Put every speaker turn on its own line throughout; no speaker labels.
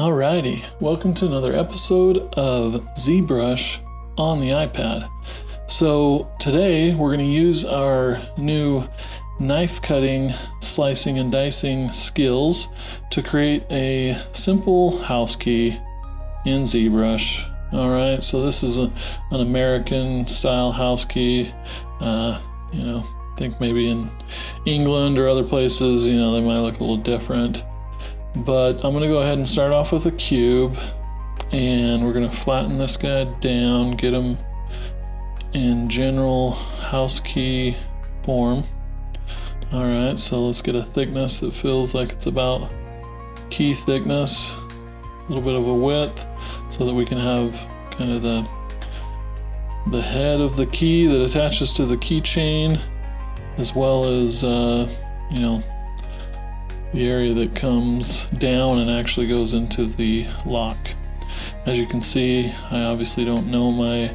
Alrighty, welcome to another episode of ZBrush on the iPad. So today we're going to use our new knife cutting, slicing, and dicing skills to create a simple house key in ZBrush. Alright, so this is an American style house key. I think maybe in England or other places, they might look a little different. But I'm going to go ahead and start off with a cube, and we're going to flatten this guy down, get him in general house key form. Alright, so let's get a thickness that feels like it's about key thickness, a little bit of a width, so that we can have kind of the head of the key that attaches to the keychain, as well as the area that comes down and actually goes into the lock. As you can see, I obviously don't know my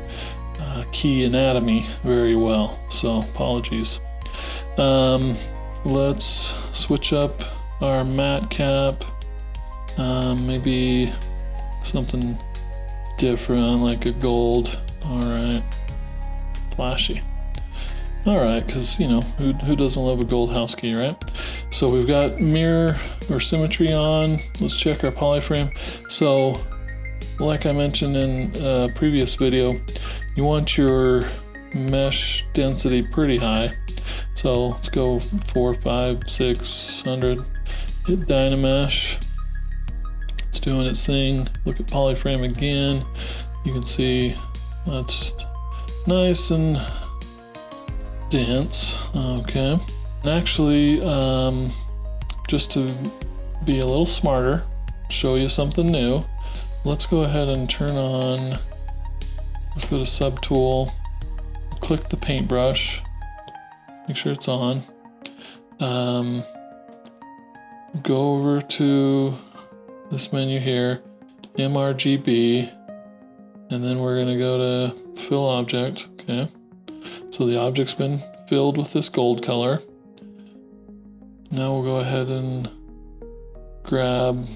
key anatomy very well, so apologies. Let's switch up our matte cap, maybe something different like a gold. Alright, flashy. Alright, because who doesn't love a gold house key, right? So we've got mirror or symmetry on. Let's check our polyframe. So like I mentioned in a previous video, you want your mesh density pretty high. So let's go 4, 5, 600. Hit Dynamesh. It's doing its thing. Look at polyframe again. You can see that's nice and dense. Okay. And actually, just to be a little smarter, show you something new, let's go ahead and turn on, let's go to Subtool, click the paintbrush, make sure it's on, go over to this menu here, MRGB, and then we're going to go to Fill Object. Okay, so the object's been filled with this gold color. Now we'll go ahead and grab,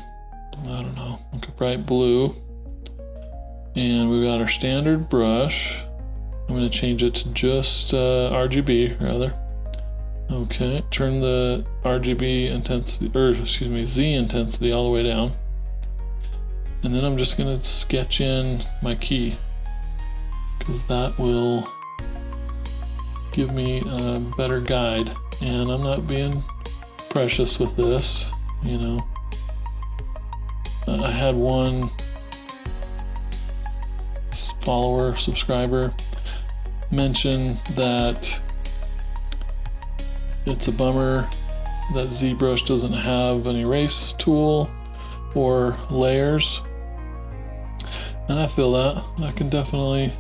like a bright blue. And we've got our standard brush. I'm going to change it to just RGB rather. Okay, turn the RGB intensity, Z intensity all the way down. And then I'm just going to sketch in my key, because that will give me a better guide. And I'm not being precious with this, I had one subscriber mention that it's a bummer that ZBrush doesn't have an erase tool or layers, and I feel that. I can definitely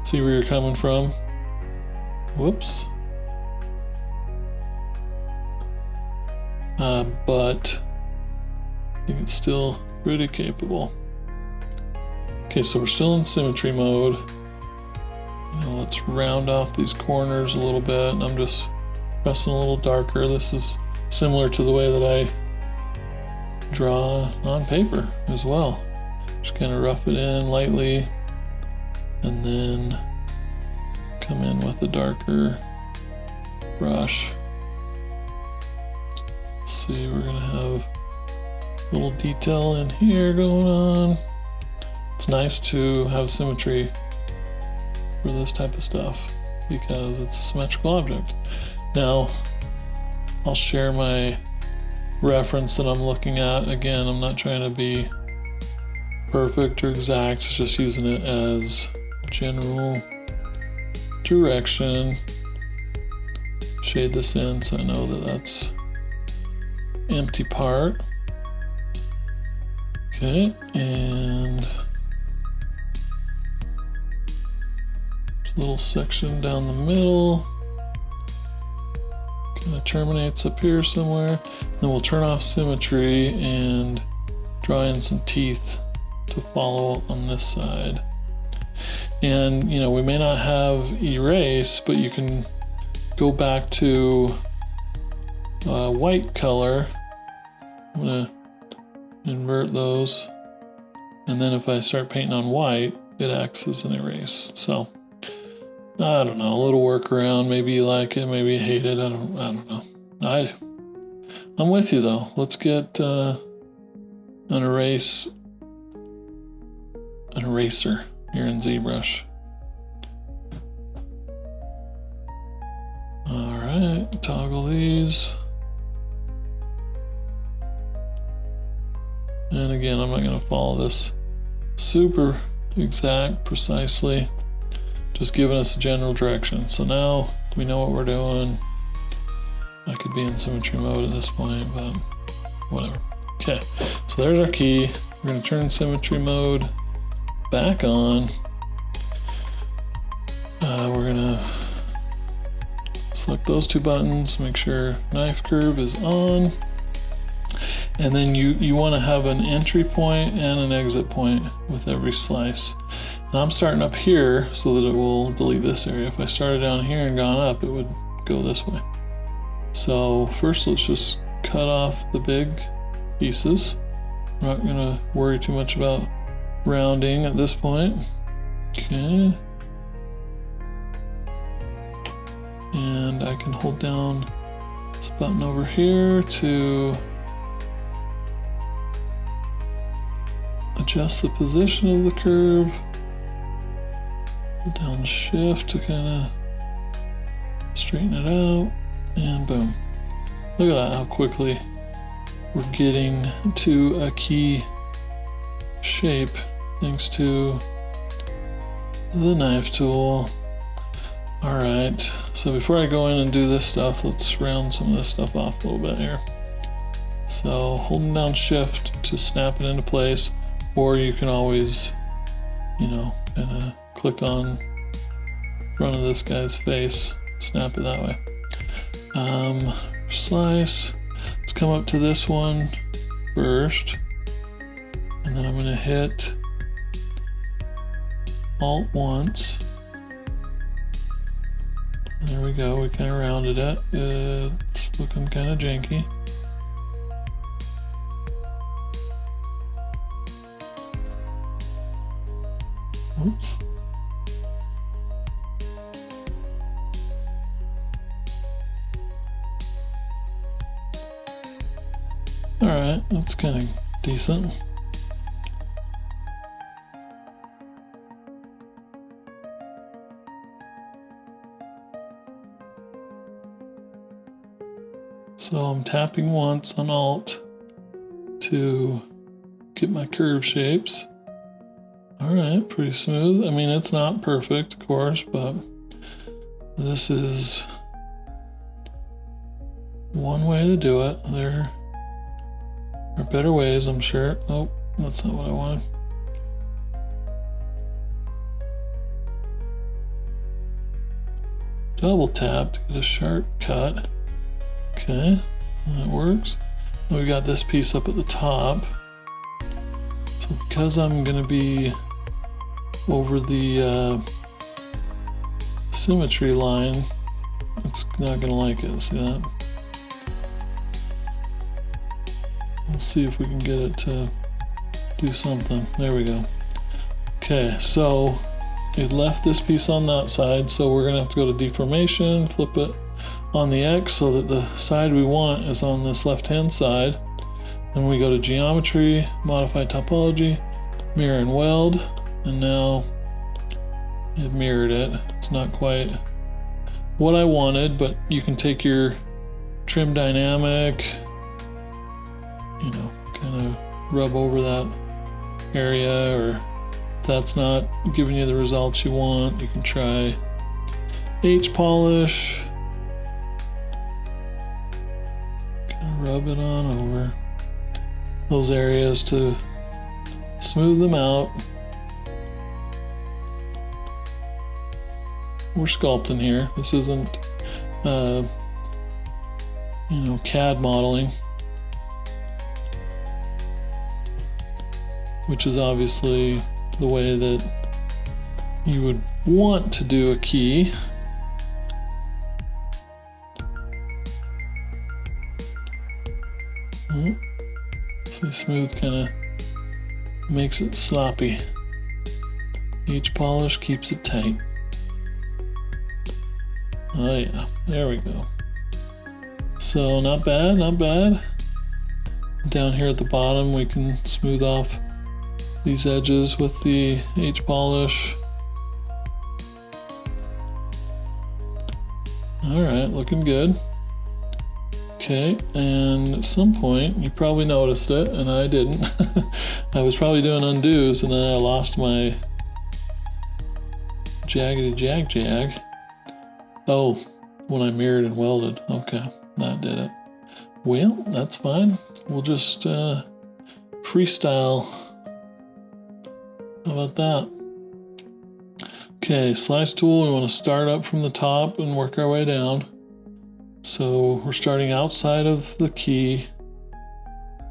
see where you're coming from. Whoops. But I think it's still pretty capable. Okay, so we're still in symmetry mode. Let's round off these corners a little bit. I'm just pressing a little darker. This is similar to the way that I draw on paper as well. Just kind of rough it in lightly, and then come in with a darker brush. See, we're gonna have a little detail in here going on. It's nice to have symmetry for this type of stuff because it's a symmetrical object. Now, I'll share my reference that I'm looking at. Again, I'm not trying to be perfect or exact, it's just using it as general direction. Shade this in so I know that that's empty part. Okay, and little section down the middle. Kind of terminates up here somewhere. Then we'll turn off symmetry and draw in some teeth to follow on this side. And we may not have erase, but you can go back to white color. I'm gonna invert those. And then if I start painting on white, it acts as an erase. So I don't know, a little workaround. Maybe you like it, maybe you hate it. I don't know. I'm with you though. Let's get an eraser here in ZBrush. All right, toggle these. And again, I'm not going to follow this super exact precisely, just giving us a general direction. So now we know what we're doing. I could be in symmetry mode at this point, but whatever. Okay, so there's our key. We're going to turn symmetry mode back on. We're going to select those two buttons, make sure knife curve is on. And then you want to have an entry point and an exit point with every slice. Now I'm starting up here so that it will delete this area. If I started down here and gone up, it would go this way. So first let's just cut off the big pieces. I'm not going to worry too much about rounding at this point. Okay. And I can hold down this button over here to adjust the position of the curve. Hold down shift to kind of straighten it out, and boom. Look at that, how quickly we're getting to a key shape thanks to the knife tool. All right, so before I go in and do this stuff, let's round some of this stuff off a little bit here. So holding down shift to snap it into place, or you can always, kind of click on front of this guy's face, snap it that way. Slice, let's come up to this one first, and then I'm going to hit Alt once. There we go, we kind of rounded it. It's looking kind of janky. Oops. All right, that's kind of decent. So I'm tapping once on Alt to get my curve shapes. All right, pretty smooth. I mean, it's not perfect, of course, but this is one way to do it. There are better ways, I'm sure. Oh, that's not what I wanted. Double tap to get a sharp cut. Okay, that works. We got this piece up at the top. So because I'm going to be over the symmetry line, it's not going to like it. See that? We'll see if we can get it to do something. There we go. Okay, so it left this piece on that side, so we're going to have to go to deformation, flip it on the X so that the side we want is on this left-hand side. Then we go to geometry, modify topology, mirror and weld, and now it mirrored it. It's not quite what I wanted, but you can take your trim dynamic, kind of rub over that area, or if that's not giving you the results you want, you can try H polish. Rub it on over those areas to smooth them out. We're sculpting here. This isn't, CAD modeling, which is obviously the way that you would want to do a key. See, smooth kind of makes it sloppy. Each polish keeps it tight. Oh yeah, there we go. So not bad, not bad. Down here at the bottom we can smooth off these edges with the H polish. Alright, looking good. Okay, and at some point, you probably noticed it, and I didn't. I was probably doing undos, and then I lost my jaggedy jag. Oh, when I mirrored and welded. Okay, that did it. Well, that's fine. We'll just freestyle. How about that? Okay, slice tool, we want to start up from the top and work our way down. So we're starting outside of the key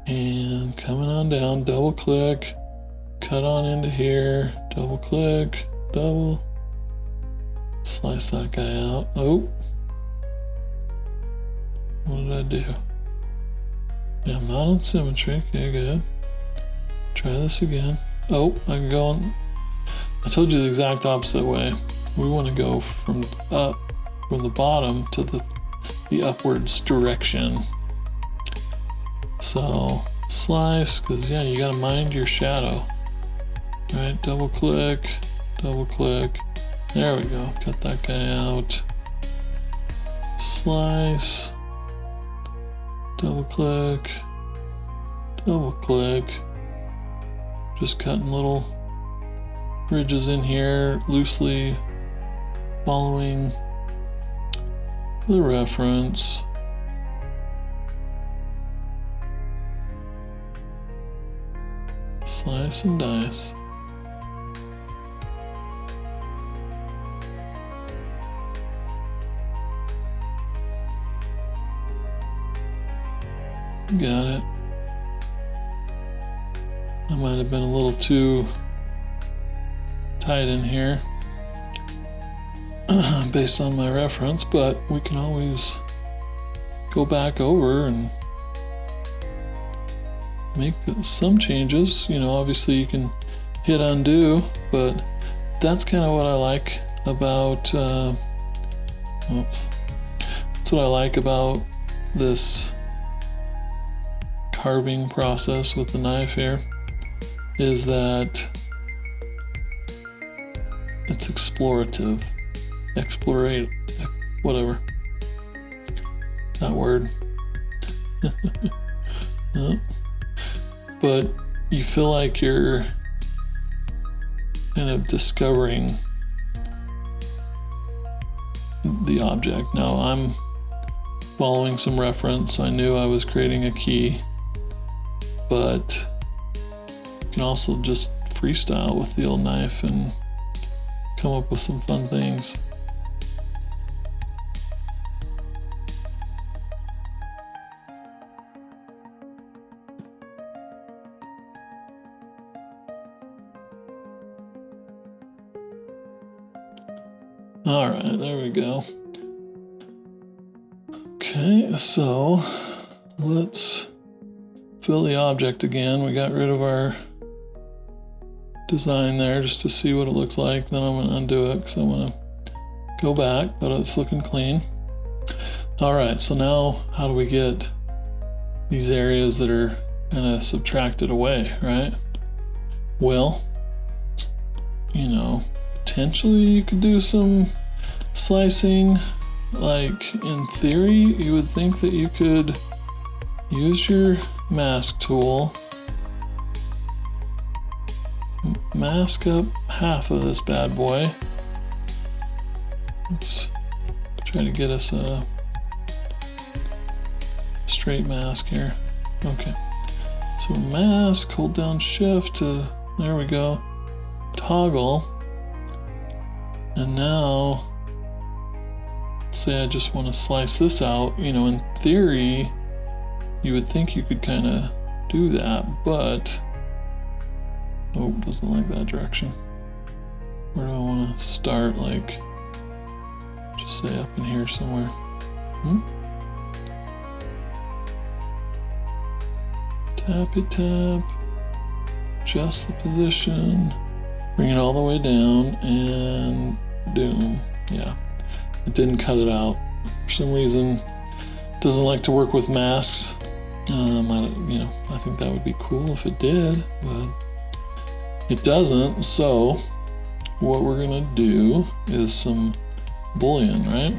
and coming on down, double click, cut on into here, double click, double, slice that guy out. Oh, what did I do? Yeah, I'm not on symmetry. Okay, good. Try this again. Oh, I can go on. I told you the exact opposite way. We want to go from the bottom to the upwards direction. So slice, because yeah, you got to mind your shadow. All right, double click. There we go. Cut that guy out. Slice. Double click. Just cutting little ridges in here, loosely following the reference. Slice and dice. Got it. I might have been a little too tight in here based on my reference, but we can always go back over and make some changes. You know, obviously you can hit undo, but that's kind of what I like about that's what I like about this carving process with the knife here, is that it's explorative, whatever that word. But you feel like you're kind of discovering the object. Now I'm following some reference. I knew I was creating a key, but you can also just freestyle with the old knife and come up with some fun things. All right, there we go. Okay, so let's fill the object again. We got rid of our design there just to see what it looks like. Then I'm going to undo it because I want to go back, but it's looking clean. All right, so now how do we get these areas that are kind of subtracted away, right? Well, you know, potentially you could do some slicing. Like in theory, you would think that you could use your mask tool, mask up half of this bad boy. Let's try to get us a straight mask here. Okay, so mask, hold down shift to, there we go, toggle. And now, let's say I just want to slice this out. You know, in theory, you would think you could kind of do that, but oh, doesn't like that direction. Where do I want to start? Like, just say up in here somewhere. Tappy tap, adjust the position, bring it all the way down, and doom. Yeah, it didn't cut it out. For some reason, it doesn't like to work with masks. I think that would be cool if it did, but it doesn't. So what we're gonna do is some Boolean, right?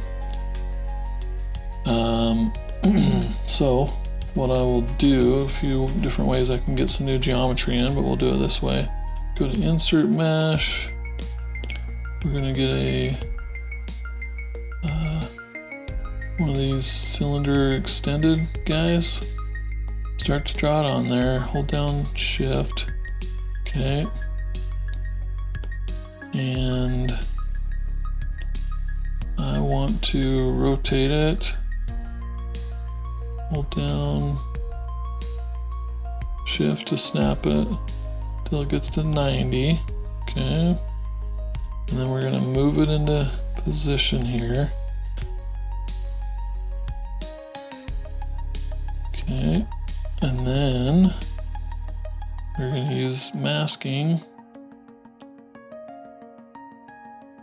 So what I will do, a few different ways I can get some new geometry in, but we'll do it this way. Go to Insert Mesh. We're gonna get a one of these cylinder extended guys. Start to draw it on there. Hold down Shift. Okay. And I want to rotate it. Hold down Shift to snap it till it gets to 90. Okay. And then we're gonna move it into position here. Okay. And then we're gonna use masking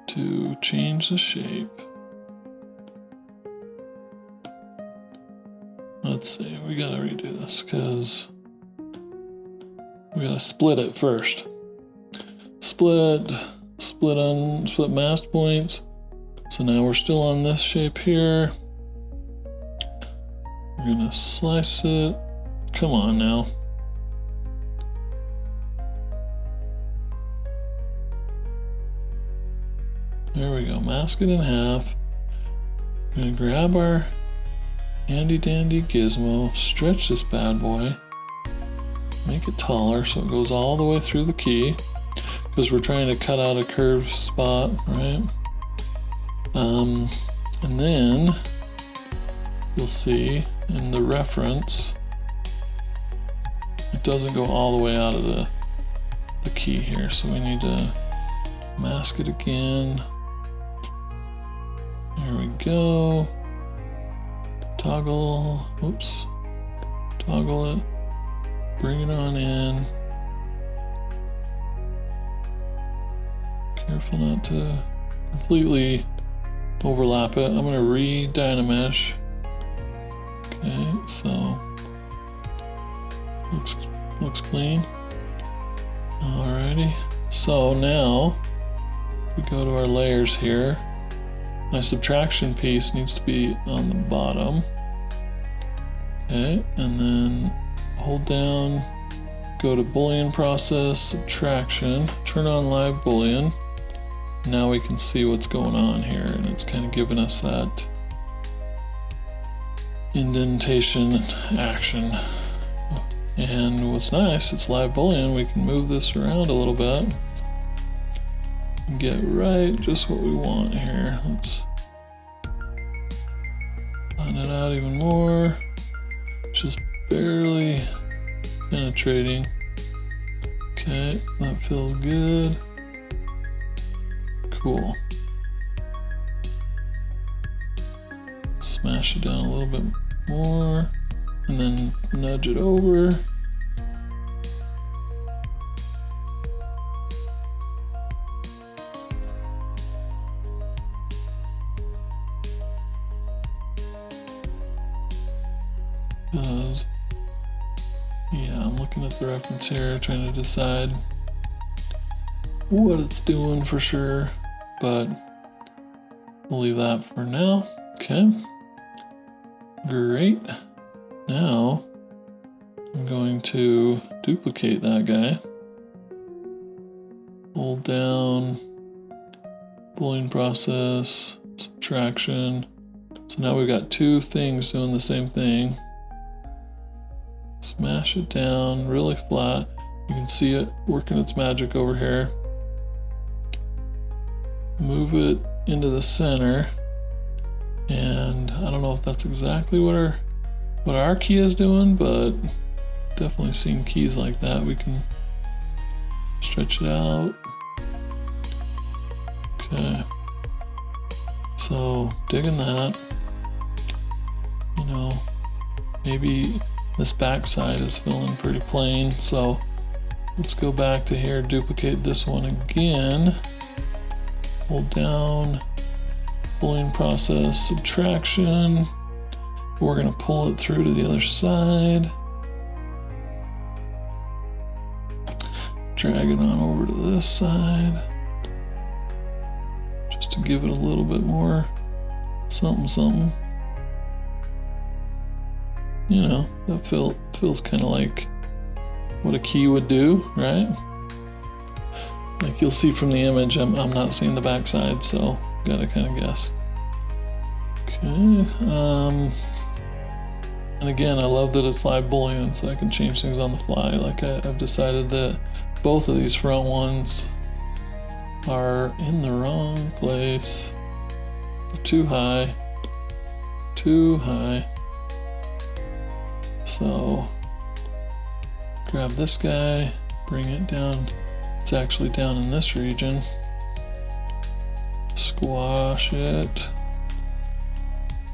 to change the shape. Let's see, we gotta redo this because we gotta split it first. Split mask points. So now we're still on this shape here. We're gonna slice it. Come on now. There we go, mask it in half. We're gonna grab our handy dandy gizmo, stretch this bad boy, make it taller so it goes all the way through the key, because we're trying to cut out a curved spot, right? And then you'll see in the reference, it doesn't go all the way out of the key here, so we need to mask it again. There we go. Toggle it, bring it on in. Careful not to completely overlap it. I'm gonna re-dynamesh. Okay, so looks clean. Alrighty, so now we go to our layers here. My subtraction piece needs to be on the bottom. Okay, and then hold down, go to Boolean process, subtraction, turn on live Boolean. Now we can see what's going on here, and it's kind of giving us that indentation action. And what's nice, it's live Boolean, we can move this around a little bit and get right just what we want here. Let's flatten it out even more. It's just barely penetrating. Okay, that feels good. Cool. Smash it down a little bit more and then nudge it over. Because, yeah, I'm looking at the reference here, trying to decide what it's doing for sure, but we'll leave that for now. Okay, great. Now I'm going to duplicate that guy. Hold down, Boolean process, subtraction. So now we've got two things doing the same thing. Smash it down really flat. You can see it working its magic over here. Move it into the center. And I don't know if that's exactly what our key is doing, but definitely seen keys like that. We can stretch it out. Okay. So digging that. You know, maybe this back side is feeling pretty plain, so let's go back to here, duplicate this one again, hold down, Boolean process, subtraction. We're going to pull it through to the other side, drag it on over to this side, just to give it a little bit more something. You know, that feels kind of like what a key would do, right? Like you'll see from the image, I'm not seeing the backside, so gotta kind of guess. Okay, and again, I love that it's live Boolean, so I can change things on the fly. Like I've decided that both of these front ones are in the wrong place. They're too high. So grab this guy, bring it down. It's actually down in this region. Squash it,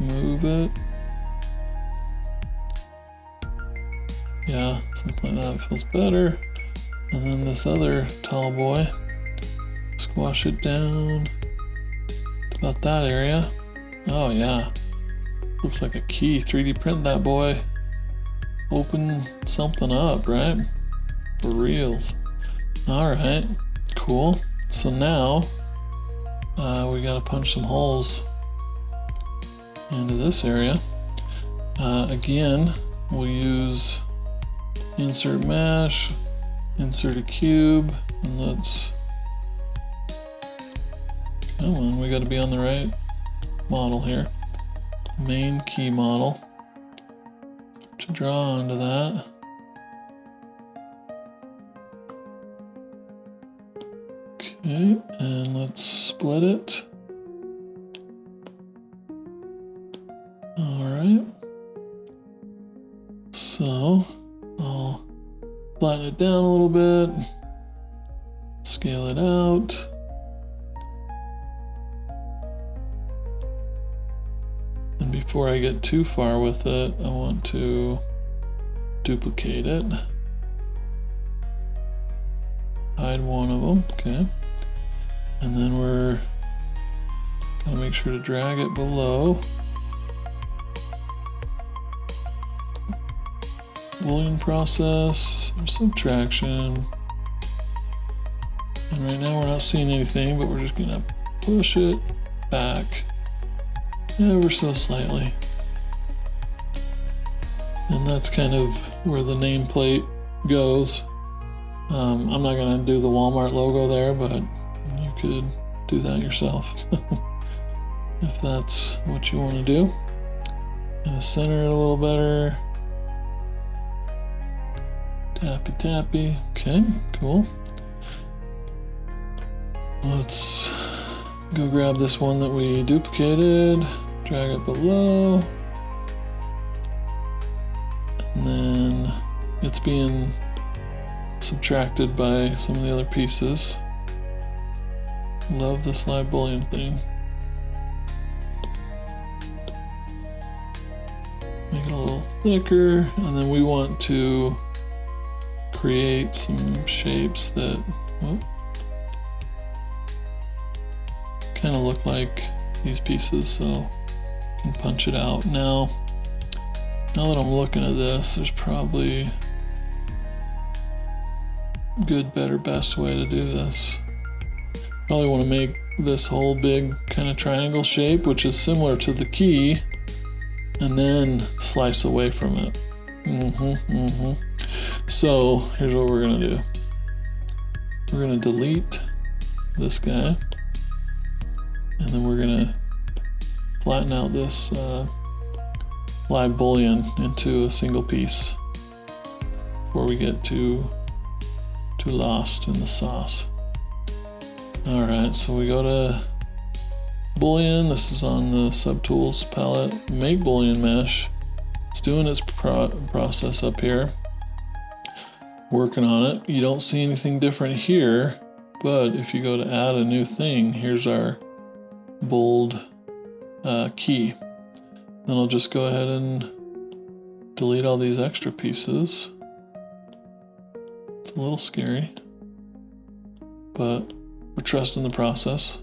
move it. Yeah, something like that feels better. And then this other tall boy, squash it down to about that area. Oh yeah, looks like a key. 3D print that boy. Open something up, right? For reals. All right, cool. So now we got to punch some holes into this area. Again, we'll use insert mesh, insert a cube, and let's, come on, we got to be on the right model here. Main key model. To draw onto that. Okay, and let's split it. All right. So I'll flatten it down a little bit, scale it out. And before I get too far with it, I want to duplicate it. Hide one of them, okay. And then we're gonna make sure to drag it below. Boolean process, subtraction. And right now we're not seeing anything, but we're just gonna push it back ever so slightly. And that's kind of where the nameplate goes. I'm not gonna do the Walmart logo there, but you could do that yourself if that's what you want to do. And center it a little better. Tappy, okay, cool. Let's go grab this one that we duplicated, drag it below, and then it's being subtracted by some of the other pieces. Love this live Boolean thing. Make it a little thicker, and then we want to create some shapes that kind of look like these pieces, so you can punch it out. Now that I'm looking at this, there's probably good, better, best way to do this. Probably want to make this whole big kind of triangle shape, which is similar to the key, and then slice away from it. So here's what we're gonna do. We're gonna delete this guy, and then we're gonna flatten out this live Boolean into a single piece before we get too lost in the sauce. All right, so we go to Boolean. This is on the subtools palette. Make Boolean mesh. It's doing its process up here. Working on it. You don't see anything different here, but if you go to add a new thing, here's our bold key. Then I'll just go ahead and delete all these extra pieces. It's a little scary, but we're trusting the process.